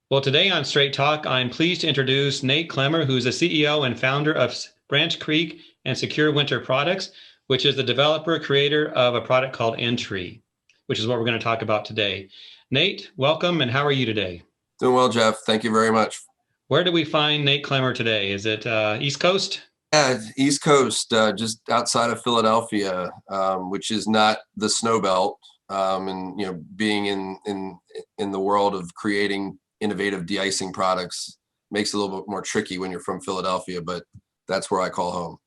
Well, today on Straight Talk, I'm pleased to introduce Nate Clemmer, who's the CEO and founder of Branch Creek and Secure Winter Products, which is the developer creator of a product called Entry, which is what we're going to talk about today. Nate, welcome, and how are you today? Doing well, Jeff. Thank you very much. Where do we find Nate Clemmer today? Is it East Coast? Yeah, East Coast, just outside of Philadelphia, which is not the snow belt. And being in the world of creating innovative de-icing products makes it a little bit more tricky when you're from Philadelphia, but that's where I call home.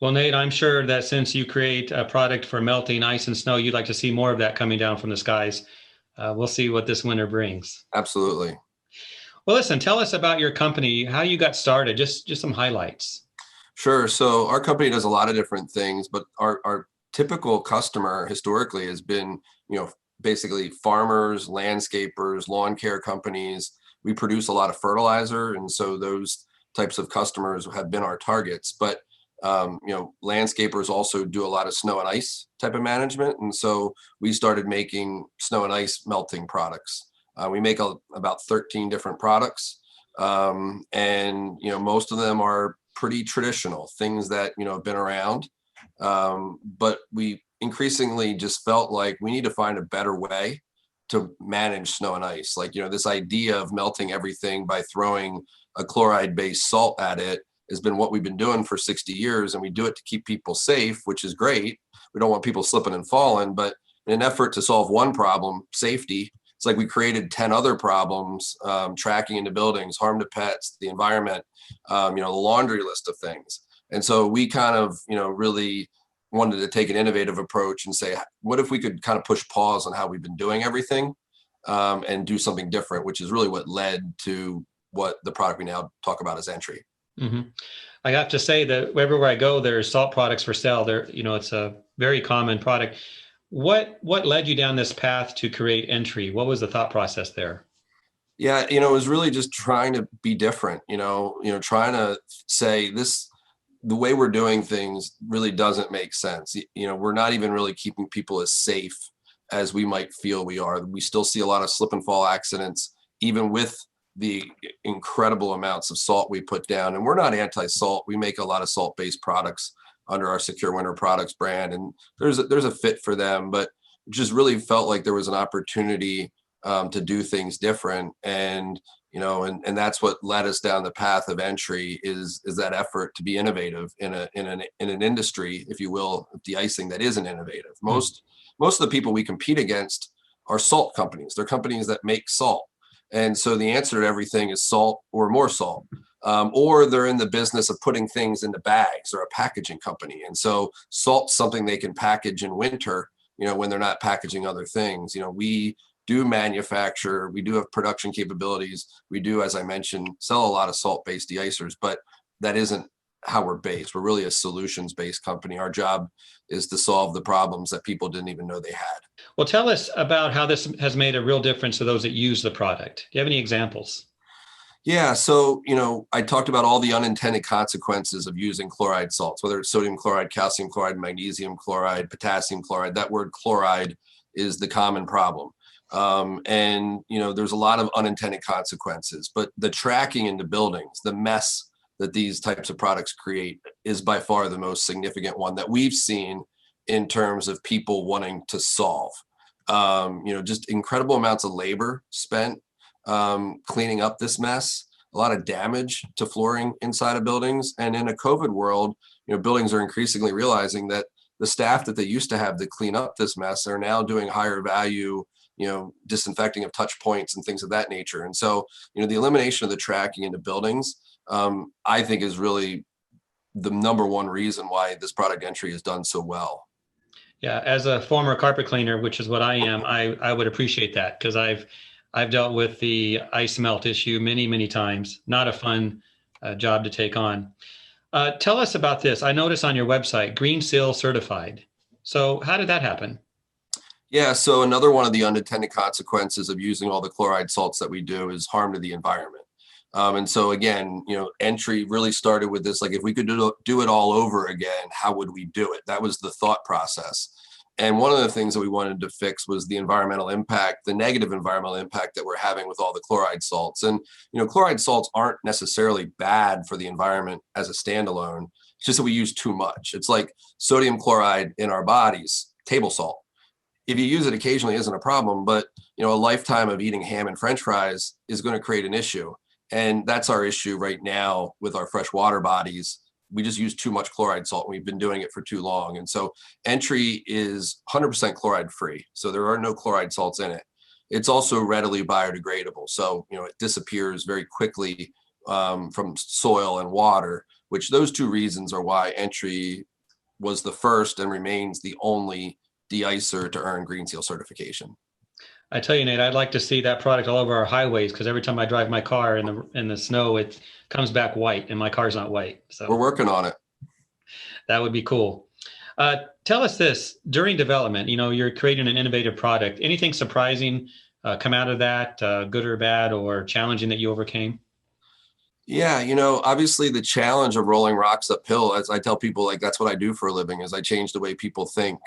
Well, Nate, I'm sure that since you create a product for melting ice and snow, you'd like to see more of that coming down from the skies. We'll see what this winter brings. Absolutely. Well, listen, tell us about your company, how you got started, just some highlights. Sure. So our company does a lot of different things, but our typical customer historically has been, basically farmers, landscapers, lawn care companies. We produce a lot of fertilizer, and so those types of customers have been our targets. But landscapers also do a lot of snow and ice type of management, and so we started making snow and ice melting products. We make about 13 different products, and most of them are pretty traditional things that have been around, but we increasingly just felt like we need to find a better way to manage snow and ice. Like, this idea of melting everything by throwing a chloride based salt at it has been what we've been doing for 60 years, and we do it to keep people safe, which is great. We don't want people slipping and falling, but in an effort to solve one problem, safety, it's like we created 10 other problems, tracking into buildings, harm to pets, the environment, the laundry list of things. And so we kind of, really wanted to take an innovative approach and say, what if we could kind of push pause on how we've been doing everything, and do something different, which is really what led to what the product we now talk about as Entry. Hmm. I have to say that everywhere I go, there's salt products for sale. It's a very common product. What led you down this path to create Entry? What was the thought process there? Yeah, it was really just trying to be different, trying to say this, the way we're doing things really doesn't make sense. We're not even really keeping people as safe as we might feel we are. We still see a lot of slip and fall accidents, even with the incredible amounts of salt we put down. And we're not anti-salt. We make a lot of salt-based products under our Secure Winter Products brand, and there's a fit for them, but just really felt like there was an opportunity to do things different. And and that's what led us down the path of Entry, is that effort to be innovative in an industry, if you will, of de-icing that isn't innovative. Mm. Most of the people we compete against are salt companies. They're companies that make salt, and so the answer to everything is salt or more salt. Or they're in the business of putting things into bags, or a packaging company, and so salt's something they can package in winter, when they're not packaging other things. We do manufacture, we do have production capabilities. We do, as I mentioned, sell a lot of salt-based de-icers, but that isn't how we're based. We're really a solutions-based company. Our job is to solve the problems that people didn't even know they had. Well, tell us about how this has made a real difference to those that use the product. Do you have any examples? Yeah, so I talked about all the unintended consequences of using chloride salts, whether it's sodium chloride, calcium chloride, magnesium chloride, potassium chloride. That word chloride is the common problem. And there's a lot of unintended consequences, but the tracking into buildings, the mess that these types of products create, is by far the most significant one that we've seen in terms of people wanting to solve. Just incredible amounts of labor spent cleaning up this mess, a lot of damage to flooring inside of buildings. And in a COVID world, buildings are increasingly realizing that the staff that they used to have to clean up this mess are now doing higher value, disinfecting of touch points and things of that nature. And so, the elimination of the tracking into buildings, I think, is really the number one reason why this product Entry has done so well. Yeah, as a former carpet cleaner, which is what I am, I would appreciate that because I've dealt with the ice melt issue many, many times. Not a fun job to take on. Tell us about this. I noticed on your website, Green Seal certified. So how did that happen? Yeah, so another one of the unintended consequences of using all the chloride salts that we do is harm to the environment. And so again, Entry really started with this, like, if we could do it all over again, how would we do it? That was the thought process. And one of the things that we wanted to fix was the environmental impact, the negative environmental impact that we're having with all the chloride salts. And, chloride salts aren't necessarily bad for the environment as a standalone. It's just that we use too much. It's like sodium chloride in our bodies, table salt. If you use it occasionally, isn't a problem, but a lifetime of eating ham and French fries is going to create an issue. And that's our issue right now with our freshwater bodies. We just use too much chloride salt. We've been doing it for too long. And so Entry is 100% chloride free. So there are no chloride salts in it. It's also readily biodegradable. So, it disappears very quickly from soil and water, which those two reasons are why Entry was the first and remains the only de-icer to earn Green Seal certification. I tell you, Nate, I'd like to see that product all over our highways because every time I drive my car in the snow, it comes back white, and my car's not white. So we're working on it. That would be cool. Tell us this: during development, you're creating an innovative product. Anything surprising come out of that, good or bad, or challenging that you overcame? Yeah, obviously the challenge of rolling rocks uphill, as I tell people, like that's what I do for a living, is I change the way people think.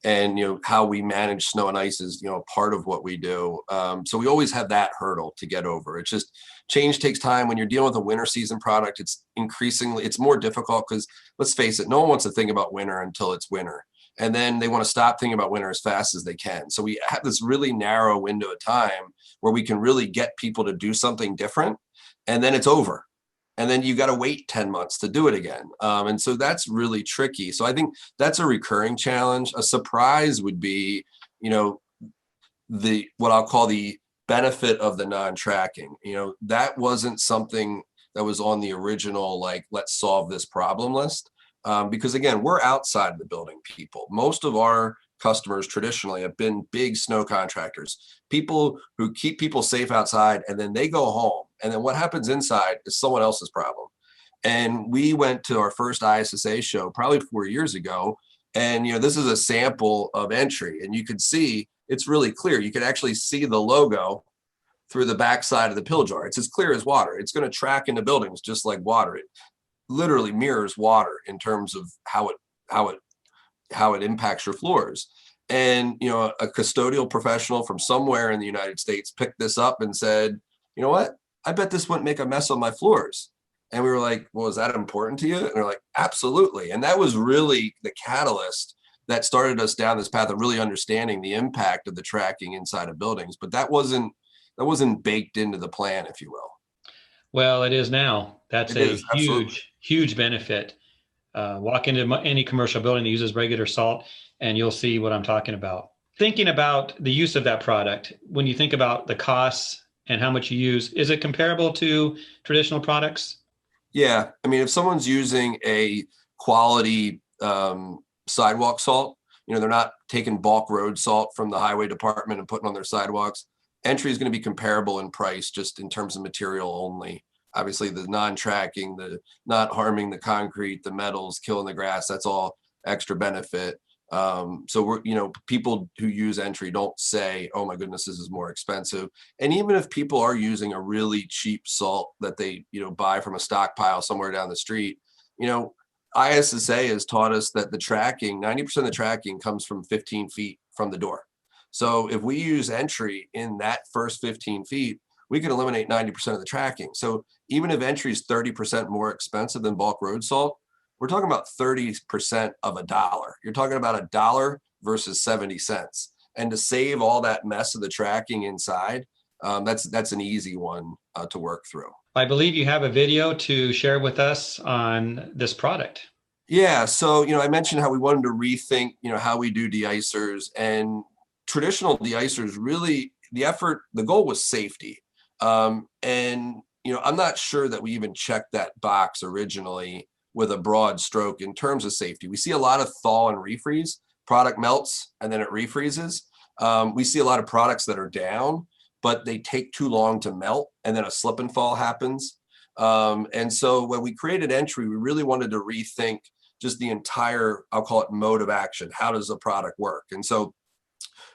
And how we manage snow and ice is part of what we do. So we always have that hurdle to get over. It's just change takes time. When you're dealing with a winter season product, it's more difficult because let's face it, no one wants to think about winter until it's winter. And then they want to stop thinking about winter as fast as they can. So we have this really narrow window of time where we can really get people to do something different, and then it's over. And then you got to wait 10 months to do it again. And so that's really tricky. So I think that's a recurring challenge. A surprise would be, what I'll call the benefit of the non-tracking. That wasn't something that was on the original, like, let's solve this problem list. Because again, we're outside the building people. Most of our customers traditionally have been big snow contractors, people who keep people safe outside, and then they go home. And then what happens inside is someone else's problem. And we went to our first ISSA show probably 4 years ago. And, this is a sample of Entry. And you could see it's really clear. You could actually see the logo through the backside of the pill jar. It's as clear as water. It's going to track into buildings just like water. It literally mirrors water in terms of how it impacts your floors. And, a custodial professional from somewhere in the United States picked this up and said, you know what? I bet this wouldn't make a mess on my floors. And we were like, well, is that important to you? And they're like, absolutely. And that was really the catalyst that started us down this path of really understanding the impact of the tracking inside of buildings. But that wasn't baked into the plan, if you will. Well, it is now. That's a huge benefit. Walk into any commercial building that uses regular salt, and you'll see what I'm talking about. Thinking about the use of that product, when you think about the costs and how much you use, is it comparable to traditional products? Yeah. I mean, if someone's using a quality sidewalk salt, they're not taking bulk road salt from the highway department and putting on their sidewalks. Entry is going to be comparable in price just in terms of material only. Obviously, the non-tracking, the not harming the concrete, the metals, killing the grass, that's all extra benefit. So we're, people who use Entry don't say, oh my goodness, this is more expensive. And even if people are using a really cheap salt that they, buy from a stockpile somewhere down the street, ISSA has taught us that the tracking, 90% of the tracking comes from 15 feet from the door. So if we use Entry in that first 15 feet, we can eliminate 90% of the tracking. So even if Entry is 30% more expensive than bulk road salt, we're talking about 30% of $1. You're talking about $1 versus 70 cents. And to save all that mess of the tracking inside, that's an easy one to work through. I believe you have a video to share with us on this product. Yeah. So, I mentioned how we wanted to rethink, how we do de-icers, and traditional de-icers really, the goal was safety. And, I'm not sure that we even checked that box originally with a broad stroke in terms of safety. We see a lot of thaw and refreeze. Product melts and then it refreezes. We see a lot of products that are down, but they take too long to melt and then a slip and fall happens. And so when we created Entry, we really wanted to rethink just the entire, I'll call it mode of action. How does the product work? And so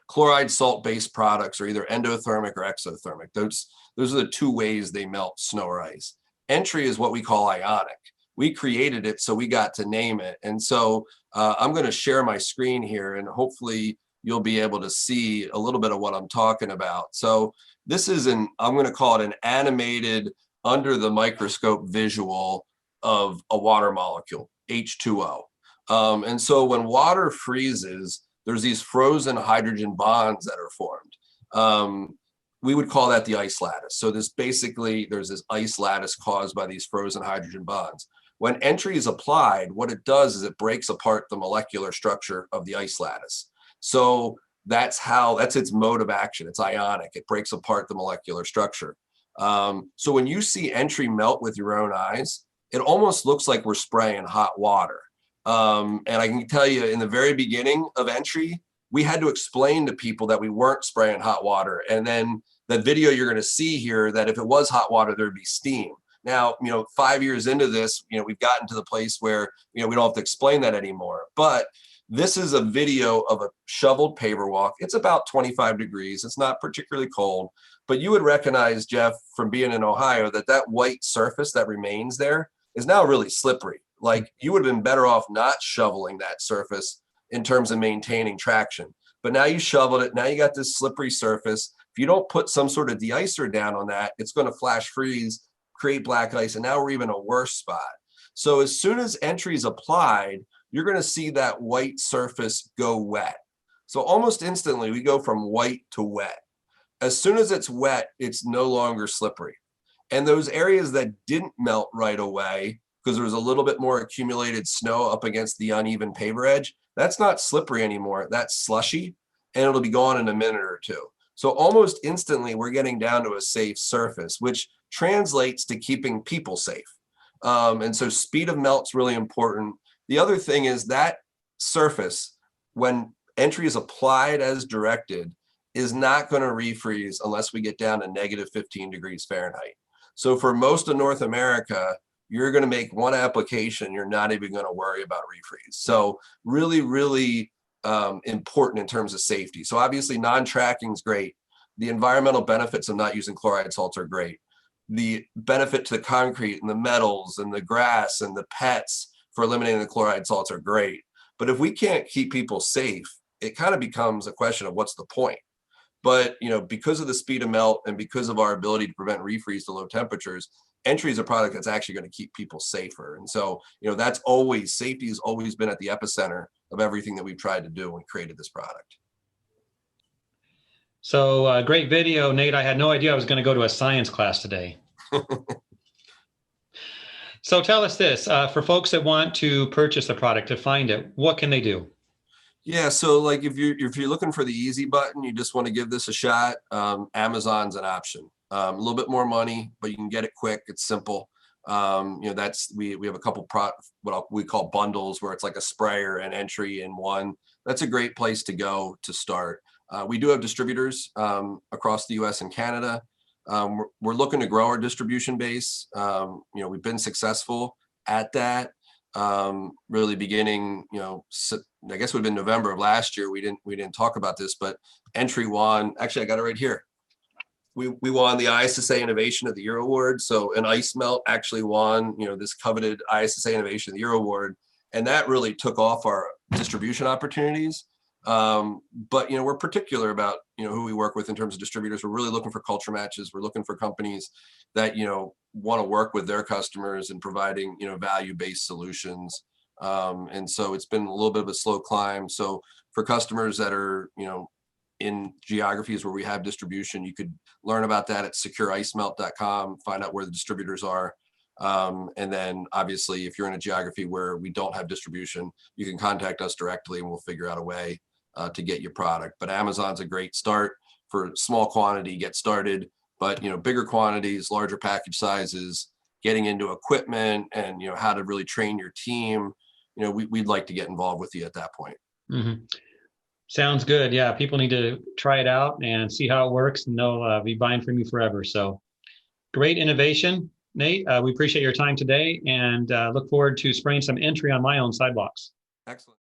chloride salt-based products are either endothermic or exothermic. Those are the two ways they melt snow or ice. Entry is what we call ionic, we created it, so we got to name it. And so I'm going to share my screen here, and hopefully you'll be able to see a little bit of what I'm talking about. So this is I'm going to call it an animated under the microscope visual of a water molecule, H2O. And so when water freezes, there's these frozen hydrogen bonds that are formed. We would call that the ice lattice. So there's this ice lattice caused by these frozen hydrogen bonds. When entry is applied, what it does is it breaks apart the molecular structure of the ice lattice. So that's its mode of action. It's ionic. It breaks apart the molecular structure. So when you see entry melt with your own eyes, it almost looks like we're spraying hot water. And I can tell you, in the very beginning of entry, we had to explain to people that we weren't spraying hot water. And then the video you're going to see here, that if it was hot water, there'd be steam. Now, 5 years into this, we've gotten to the place where, we don't have to explain that anymore. But this is a video of a shoveled paver walk. It's about 25 degrees. It's not particularly cold, but you would recognize, Jeff, from being in Ohio, that white surface that remains there is now really slippery. Like, you would have been better off not shoveling that surface in terms of maintaining traction. But now you shoveled it. Now you got this slippery surface. If you don't put some sort of de-icer down on that, it's going to flash freeze, create black ice, and now we're even a worse spot. So as soon as entry is applied, you're going to see that white surface go wet. So almost instantly, we go from white to wet. As soon as it's wet, it's no longer slippery. And those areas that didn't melt right away, because there was a little bit more accumulated snow up against the uneven paver edge, that's not slippery anymore. That's slushy, and it'll be gone in a minute or two. So almost instantly, we're getting down to a safe surface, which translates to keeping people safe. And so speed of melt's really important. The other thing is that surface, when entry is applied as directed, is not going to refreeze unless we get down to negative 15 degrees Fahrenheit. So for most of North America, you're going to make one application, you're not even going to worry about refreeze. So really, really important in terms of safety. So obviously non-tracking is great. The environmental benefits of not using chloride salts are great. The benefit to the concrete and the metals and the grass and the pets for eliminating the chloride salts are great. But if we can't keep people safe, it kind of becomes a question of what's the point. But because of the speed of melt and because of our ability to prevent refreeze to low temperatures, entry is a product that's actually going to keep people safer. And so, safety has always been at the epicenter of everything that we've tried to do when we created this product. So great video, Nate. I had no idea I was going to go to a science class today. So tell us this, for folks that want to purchase the product, to find it, what can they do? Yeah, so like if you're looking for the easy button, you just want to give this a shot, Amazon's an option. A little bit more money, but you can get it quick. It's simple. We have a couple we call bundles, where it's like a sprayer and entry in one. That's a great place to go to start. We do have distributors across the US and Canada. We're looking to grow our distribution base. We've been successful at that. Really beginning, I guess it would have been November of last year. We didn't talk about this, but entry won. Actually, I got it right here. We won the ISSA Innovation of the Year Award. So an ice melt actually won, this coveted ISSA Innovation of the Year Award, and that really took off our distribution opportunities. But we're particular about who we work with in terms of distributors. We're really looking for culture matches. We're looking for companies that want to work with their customers and providing value-based solutions. And so it's been a little bit of a slow climb. So for customers that are in geographies where we have distribution, you could learn about that at secureicemelt.com, find out where the distributors are. And then obviously, if you're in a geography where we don't have distribution, you can contact us directly and we'll figure out a way to get your product. But Amazon's a great start for small quantity, get started, but bigger quantities, larger package sizes, getting into equipment and how to really train your team. We'd like to get involved with you at that point. Mm-hmm. Sounds good. Yeah, people need to try it out and see how it works, and they'll be buying from you forever. So great innovation, Nate. We appreciate your time today, and look forward to spraying some entry on my own sidewalks. Excellent.